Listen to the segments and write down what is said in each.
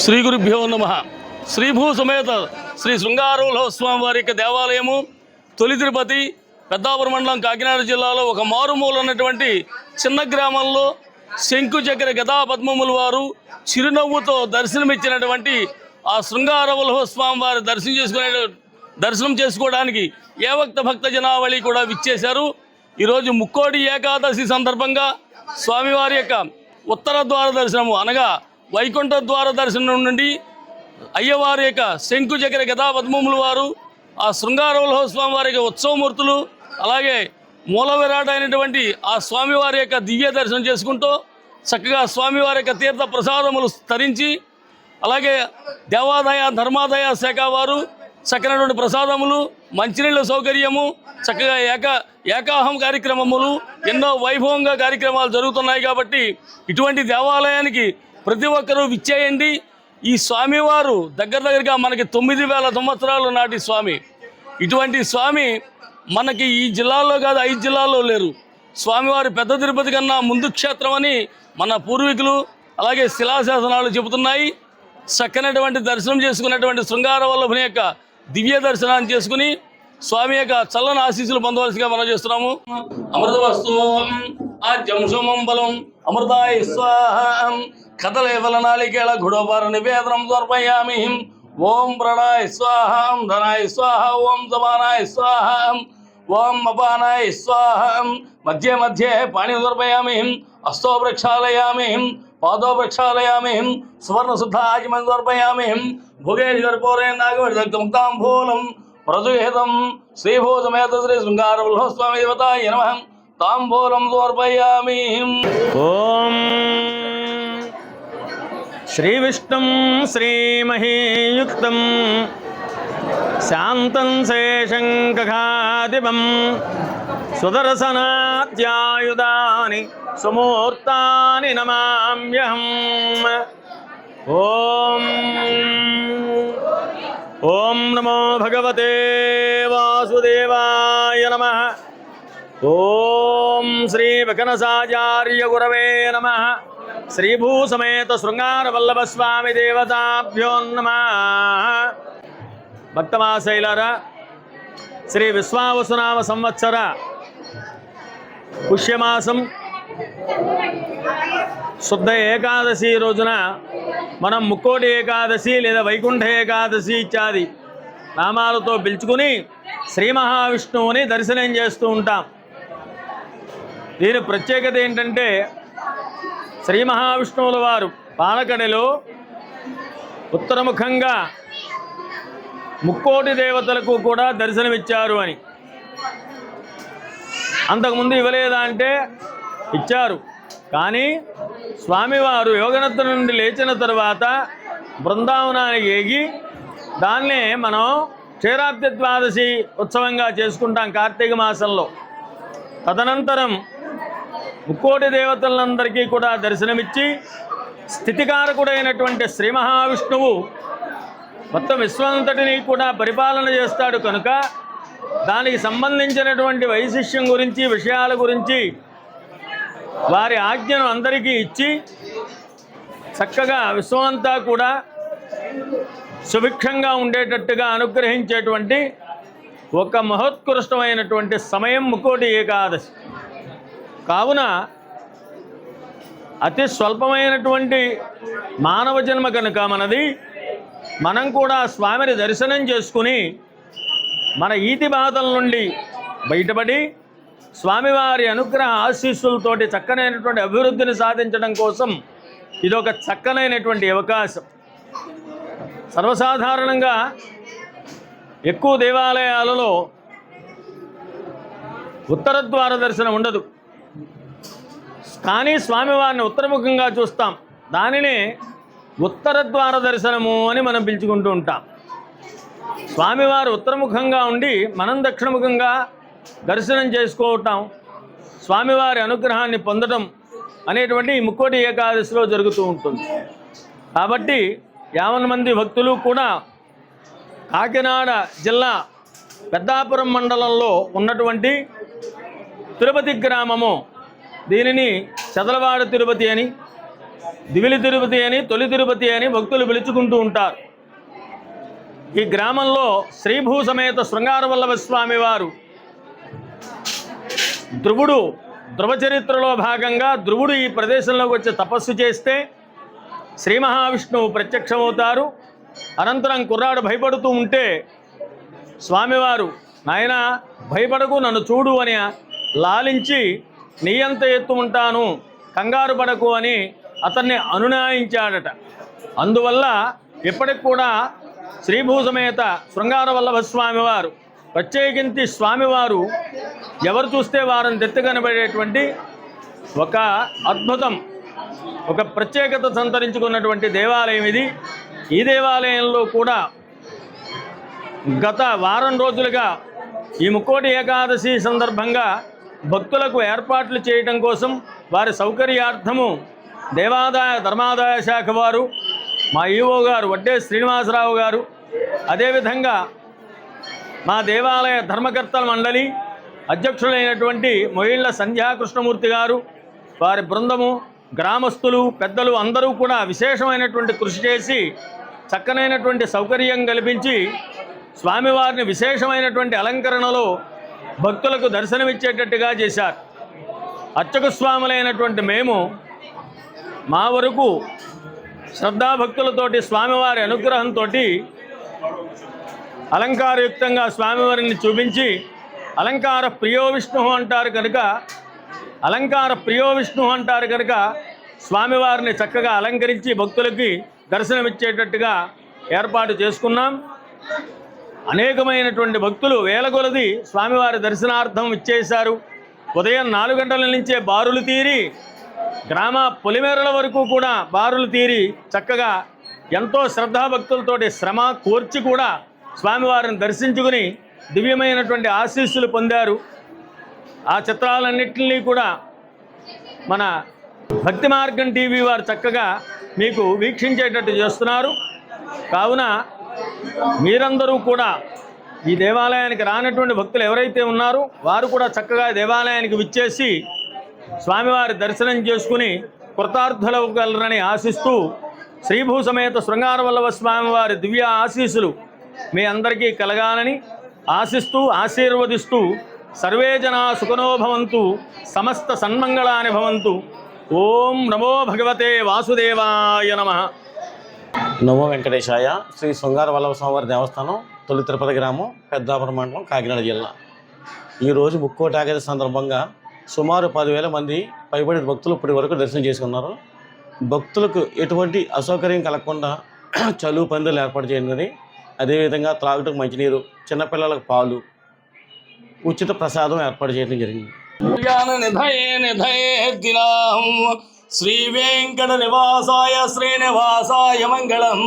శ్రీ గురుభ్యో నమః. శ్రీభూ సమేత శ్రీ శృంగారవల్లభస్వామి వారి యొక్క దేవాలయము తొలి తిరుపతి పెద్దాపురం మండలం కాకినాడ జిల్లాలో ఒక మారుమూల ఉన్నటువంటి చిన్న గ్రామంలో శంకు చక్ర గదా పద్మముల వారు చిరునవ్వుతో దర్శనమిచ్చినటువంటి ఆ శృంగారవల్లభస్వామి వారి దర్శనం చేసుకోవడానికి ఏవక్త భక్త జనావళి కూడా విచ్చేశారు. ఈరోజు ముక్కోటి ఏకాదశి సందర్భంగా స్వామివారి యొక్క ఉత్తర ద్వార దర్శనము అనగా వైకుంఠ ద్వార దర్శనం నుండి అయ్యవారి యొక్క శంకు చక్ర గదా పద్మముల వారు ఆ శృంగారవల్లభస్వామి వారి యొక్క ఉత్సవమూర్తులు అలాగే మూల విరాట్ అయినటువంటి ఆ స్వామివారి యొక్క దివ్య దర్శనం చేసుకుంటూ చక్కగా స్వామివారి యొక్క తీర్థ ప్రసాదములు తరించి అలాగే దేవాదాయ ధర్మాదాయ శాఖ వారు చక్కనటువంటి ప్రసాదములు మంచినీళ్ళ సౌకర్యము చక్కగా ఏకాహం కార్యక్రమములు ఎన్నో వైభవంగా కార్యక్రమాలు జరుగుతున్నాయి. కాబట్టి ఇటువంటి దేవాలయానికి ప్రతి ఒక్కరూ విచ్చేయండి. ఈ స్వామివారు దగ్గరగా మనకి 9000 సంవత్సరాలు నాటి స్వామి. ఇటువంటి స్వామి మనకి ఈ జిల్లాలో కాదు 5 జిల్లాల్లో లేరు. స్వామివారి పెద్ద తిరుపతి కన్నా ముందు క్షేత్రం అని మన పూర్వీకులు అలాగే శిలాశాసనాలు చెబుతున్నాయి. చక్కనటువంటి దర్శనం చేసుకున్నటువంటి శృంగారవల్లభుని యొక్క దివ్య దర్శనాన్ని చేసుకుని స్వామి యొక్క చల్లని ఆశీస్సులు పొందవలసిగా మనం చేస్తున్నాము. అమృతవస్తు ఆద్యం సోమం బలం అమృతాయ స్వాహ కథలేవల నాళికేళ గుడోపార నివేదనం సమర్పయామి. ఓం ప్రణాయ స్వాహ ధనాయ స్వాహ ఓం సమానాయ స్వాహ ఓం అపానాయ స్వాహ మధ్య మధ్య పాణి సమర్పయామి. హస్తో ప్రక్షాళయామి పాదో ప్రక్షాళయామి సువర్ణ శుద్ధ ఆచమం సమర్పయామి. భుగేశ్వర్పూరే నాగవృక్తాంబూలం ప్రజుహితం శ్రీభూతమేత శ్రీ శృంగారవల్లభస్వామి దేవతాయ నమః. తాంబూలం సమర్పయామి. ఓం శ్రీ విష్ణుం శ్రీమహీయుక్తం శాంతం శేషం గగాధిపం సుదర్శనాద్యాయుధాని సుమూర్తాని నమామ్యహం. ఓం ఓం నమో భగవతే వాసుదేవాయ నమః. ఓం శ్రీ వికనసాచార్య గురవే నమః. శ్రీభూసమేత శృంగారవల్లభస్వామి దేవతాభ్యో నమః. భక్తవాసైలారా, శ్రీ విశ్వావసునామ సంవత్సర పుష్యమాసం శుద్ధ ఏకాదశి రోజున మనం ముక్కోటి ఏకాదశి లేదా వైకుంఠ ఏకాదశి ఇత్యాది నామాలతో పిలుచుకుని శ్రీ మహావిష్ణువుని దర్శనం చేస్తూ ఉంటాం. దీని ప్రత్యేకత ఏంటంటే శ్రీ మహావిష్ణువుల వారు పాలకడలో ఉత్తరముఖంగా ముక్కోటి దేవతలకు కూడా దర్శనమిచ్చారు అని. అంతకుముందు ఇవ్వలేదా అంటే ఇచ్చారు. కానీ స్వామివారు యోగనత్త నుండి లేచిన తర్వాత బృందావనానికి ఏగి దాన్నే మనం క్షీరాబ్ది ద్వాదశి ఉత్సవంగా చేసుకుంటాం కార్తీక మాసంలో. తదనంతరం ముక్కోటి దేవతలందరికీ కూడా దర్శనమిచ్చి స్థితికారకుడైనటువంటి శ్రీ మహావిష్ణువు మొత్తం విశ్వంతటిని కూడా పరిపాలన చేస్తాడు కనుక దానికి సంబంధించినటువంటి వైశిష్యం గురించి విషయాల గురించి వారి ఆజ్ఞను అందరికీ ఇచ్చి చక్కగా విశ్వమంతా కూడా సుభిక్షంగా ఉండేటట్టుగా అనుగ్రహించేటువంటి ఒక మహోత్కృష్టమైనటువంటి సమయం ముక్కోటి ఏకాదశి. కావున అతి స్వల్పమైనటువంటి మానవ జన్మ కనుక మనది, మనం కూడా స్వామిని దర్శనం చేసుకుని మన ఈతి బాధల నుండి బయటపడి స్వామివారి అనుగ్రహ ఆశీస్సులతోటి చక్కనైనటువంటి అభివృద్ధిని సాధించడం కోసం ఇదొక చక్కనైనటువంటి అవకాశం. సర్వసాధారణంగా ఎక్కువ దేవాలయాలలో ఉత్తర ద్వార దర్శనం ఉండదు. కానీ స్వామివారిని ఉత్తరముఖంగా చూస్తాం. దానినే ఉత్తర ద్వార దర్శనము అని మనం పిలుచుకుంటూ ఉంటాం. స్వామివారు ఉత్తరముఖంగా ఉండి మనం దక్షిణముఖంగా దర్శనం చేసుకోవటం, స్వామివారి అనుగ్రహాన్ని పొందడం అనేటువంటి ఈ ముక్కోటి ఏకాదశిలో జరుగుతూ ఉంటుంది. కాబట్టి 50 మంది భక్తులు కూడా కాకినాడ జిల్లా పెద్దాపురం మండలంలో ఉన్నటువంటి తిరుపతి గ్రామము, దీనిని చదలవాడ తిరుపతి అని దివిలి తిరుపతి అని, తొలి తిరుపతి అని భక్తులు పిలుచుకుంటూ ఉంటారు. ఈ గ్రామంలో శ్రీభూ సమేత శృంగారవల్లభ స్వామి వారు ధ్రువ చరిత్రలో భాగంగా ధ్రువుడు ఈ ప్రదేశంలోకి వచ్చి తపస్సు చేస్తే శ్రీ మహావిష్ణువు ప్రత్యక్షమవుతారు. అనంతరం కుర్రాడు భయపడుతూ ఉంటే స్వామివారు, నాయనా భయపడకు, నన్ను చూడు అని లాలించి, నీ అంత ఎత్తు ఉంటాను, కంగారు పడకు అని అతన్ని అనునయించాడట. అందువల్ల ఇప్పటికి కూడా శ్రీభూసమేత శృంగారవల్లభ స్వామివారు, ప్రత్యేకించి స్వామివారు ఎవరు చూస్తే వారిని దెత్తి కనబడేటువంటి ఒక అద్భుతం, ఒక ప్రత్యేకత సంతరించుకున్నటువంటి దేవాలయం ఇది. ఈ దేవాలయంలో కూడా గత వారం రోజులుగా ఈ ముక్కోటి ఏకాదశి సందర్భంగా భక్తులకు ఏర్పాట్లు చేయడం కోసం వారి సౌకర్యార్థము దేవాదాయ ధర్మాదాయ శాఖ వారు, మా ఈవో గారు వడ్డే శ్రీనివాసరావు గారు, అదేవిధంగా మా దేవాలయ ధర్మకర్తల మండలి అధ్యక్షులైనటువంటి మొయిళ్ల సంధ్యాకృష్ణమూర్తి గారు, వారి బృందము, గ్రామస్తులు, పెద్దలు అందరూ కూడా విశేషమైనటువంటి కృషి చేసి చక్కనైనటువంటి సౌకర్యం కల్పించి స్వామివారిని విశేషమైనటువంటి అలంకరణలో భక్తులకు దర్శనమిచ్చేటట్టుగా చేశారు. అర్చక స్వాములైనటువంటి మేము మా వరకు శ్రద్ధాభక్తులతోటి స్వామివారి అనుగ్రహంతో అలంకారయుక్తంగా స్వామివారిని చూపించి, అలంకార ప్రియో విష్ణు అంటారు కనుక స్వామివారిని చక్కగా అలంకరించి భక్తులకి దర్శనమిచ్చేటట్టుగా ఏర్పాటు చేసుకున్నాం. అనేకమైనటువంటి భక్తులు వేల కొలది స్వామివారి దర్శనార్థం ఇచ్చేశారు. ఉదయం 4 గంటల నుంచే బారులు తీరి గ్రామ పొలిమేరల వరకు కూడా బారులు తీరి చక్కగా ఎంతో శ్రద్ధాభక్తులతోటి శ్రమ కోర్చి కూడా స్వామివారిని దర్శించుకుని దివ్యమైనటువంటి ఆశీస్సులు పొందారు. ఆ చిత్రాలన్నింటినీ కూడా మన భక్తి మార్గం టీవీ వారు చక్కగా మీకు వీక్షించేటట్టు చేస్తున్నారు. కావున మీరందరూ కూడా ఈ దేవాలయానికి రానటువంటి భక్తులు ఎవరైతే ఉన్నారో వారు కూడా చక్కగా దేవాలయానికి విచ్చేసి స్వామివారి దర్శనం చేసుకుని కృతార్థులవ్వగలరని ఆశిస్తూ, శ్రీభూ సమేత శృంగారవల్లభ స్వామివారి దివ్య ఆశీస్సులు మీ అందరికీ కలగాలని ఆశిస్తూ ఆశీర్వదిస్తూ, సర్వే జనా సుఖనో భవంతు, సమస్త సన్మంగళాని భవంతు. ఓం నమో భగవతే వాసుదేవాయ నమః. నమో వెంకటేశాయ. శ్రీ శృంగారవల్లభ స్వామివారి దేవస్థానం, తొలి తిరుపతి గ్రామం, పెద్దాపురం మండలం, కాకినాడ జిల్లా. ఈరోజు ముక్కోటి ఏకాదశి సందర్భంగా సుమారు 10,000 మంది పైబడి భక్తులు ఇప్పటి వరకు దర్శనం చేసుకున్నారు. భక్తులకు ఎటువంటి అసౌకర్యం కలగకుండా చలువు పందులు ఏర్పాటు చేయండి. అదేవిధంగా త్రాగుటకు మంచినీరు, చిన్నపిల్లలకు పాలు, ఉచిత ప్రసాదం ఏర్పాటు చేయడం జరిగింది. శ్రీ వెంకట నివాసాయ శ్రీనివాసాయ మంగళం.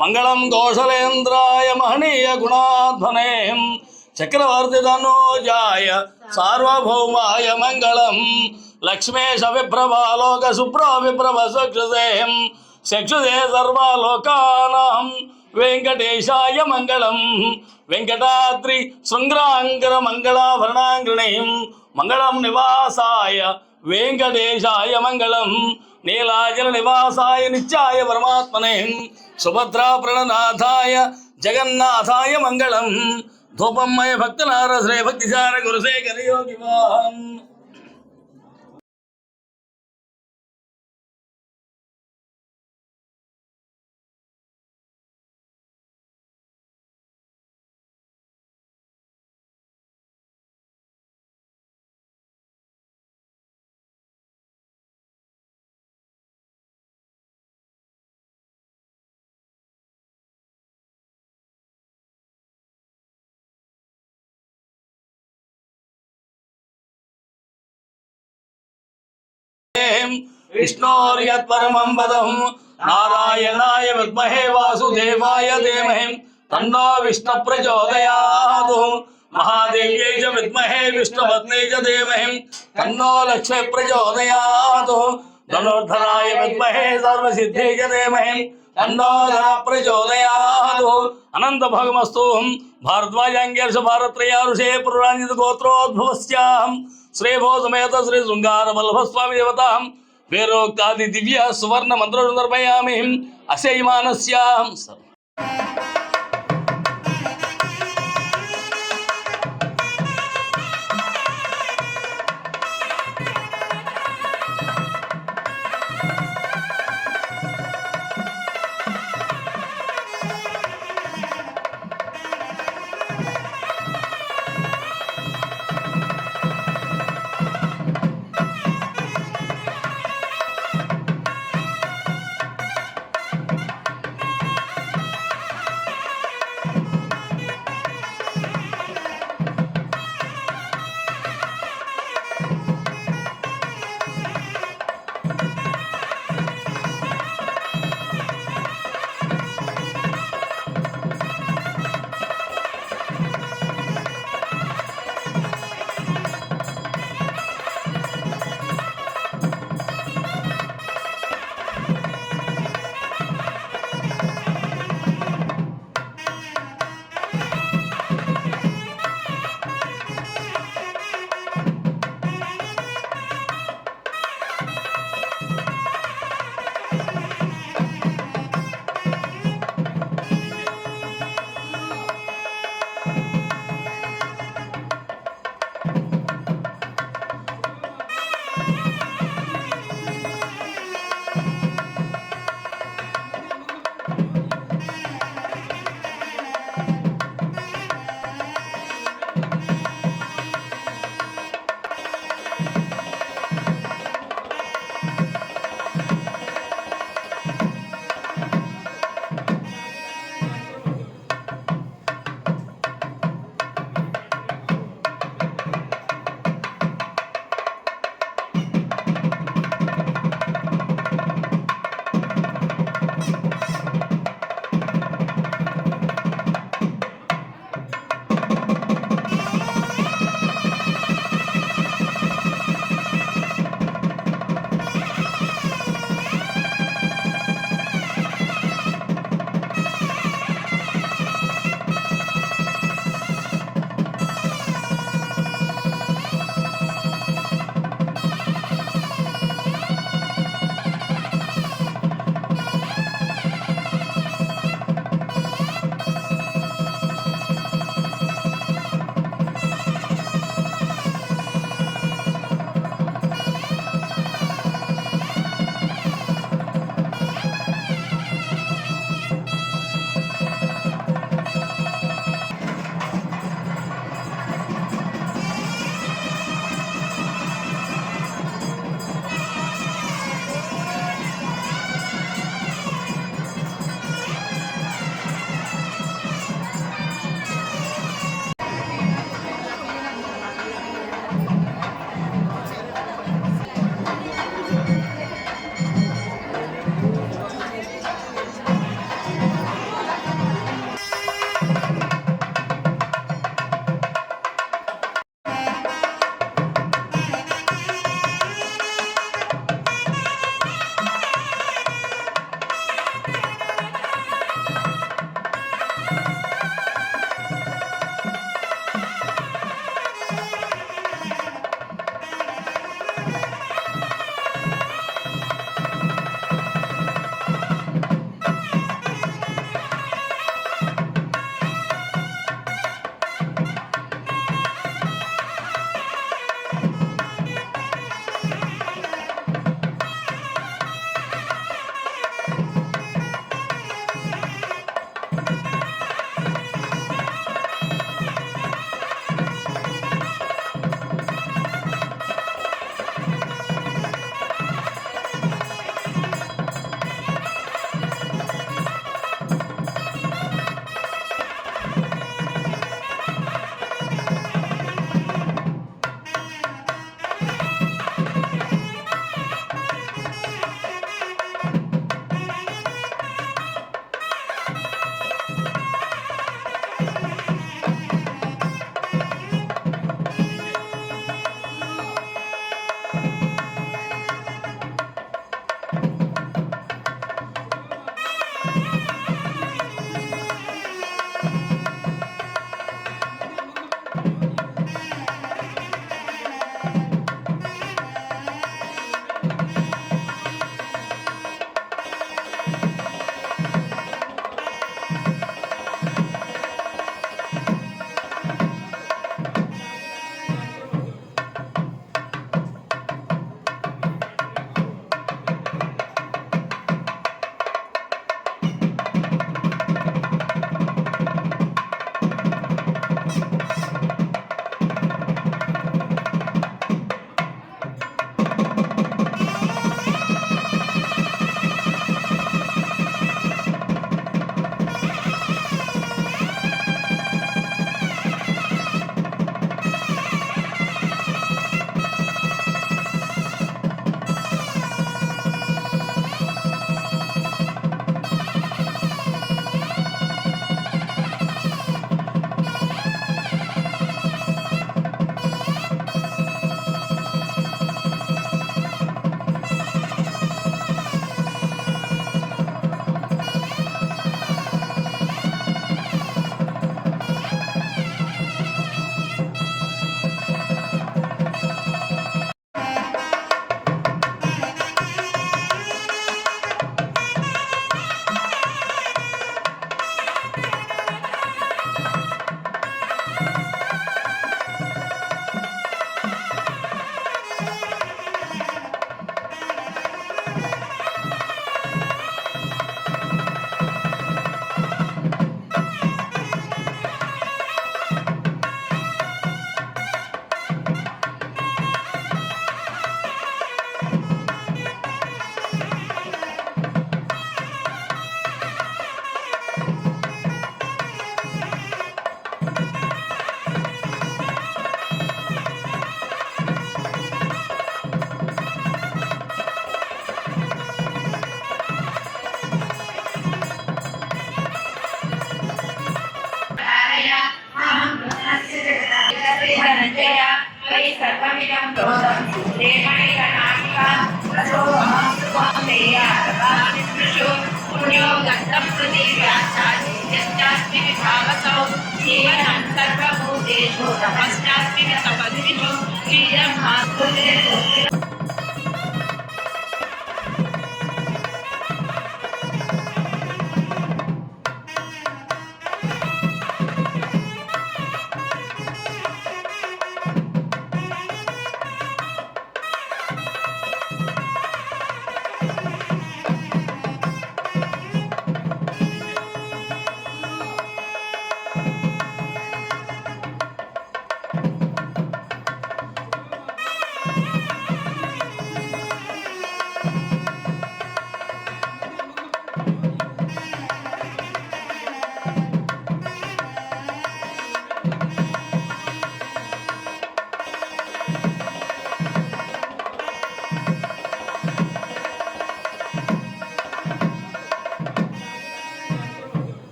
మంగళం కౌశలేంద్రాయ మహనీయ గుణాధ్వనే చక్రవర్తి ధనోజాయ సార్వభౌమాయ మంగళం. లక్ష్మేశ విప్రభాలోక సుప్రో విప్రభ చక్షుషేం చక్షుషే సర్వలోకానాం వెంకటేశాయ మంగళం. వెంకటాద్రి శృంగారంగర మంగళాభరణాంగణీం మంగళం నివాసాయ వెంకటేశాయ మంగళం. నీలాచల నివాసాయ నిత్యాయ పరమాత్మనే సుభద్రా ప్రణనాథాయ జగన్నాథాయ మంగళం. ధూపమయ భక్తనార శ్రీ భక్తిసార గురుశేఖర యోగివాహం. విష్ణోర్యత్పరమం పదం నారాయణాయ విద్మహే వాసుదేవాయ ధీమహి తన్నో విష్ణు ప్రచోదయాత్. మహాదేవ్యై చ విద్మహే విష్ణుపత్న్యై చ ధీమహి తన్నో లక్ష్మీ ప్రచోదయాత్. ధనుర్ధరాయ విద్మహే సర్వసిద్ధ్యై చ ధీమహి తన్నో ధన ప్రచోదయాత్. అనంత భోగమస్తు. భారద్వాజాంగేర్ష భారత్రయారుషే పురాణిత గోత్రోద్భవస్యాం శ్రీభూ సమేత శ్రీ శృంగారవల్లభ స్వామి దేవతాం వేరోక్తాది దివ్య సువర్ణ మంత్ర నిర్మయామి అశయమానస్యాం.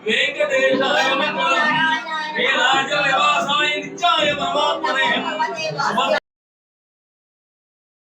వెంకటేశాయ మంగళం. శ్రీరాజ నివాసాయ నిత్యాయ పరమాత్మనే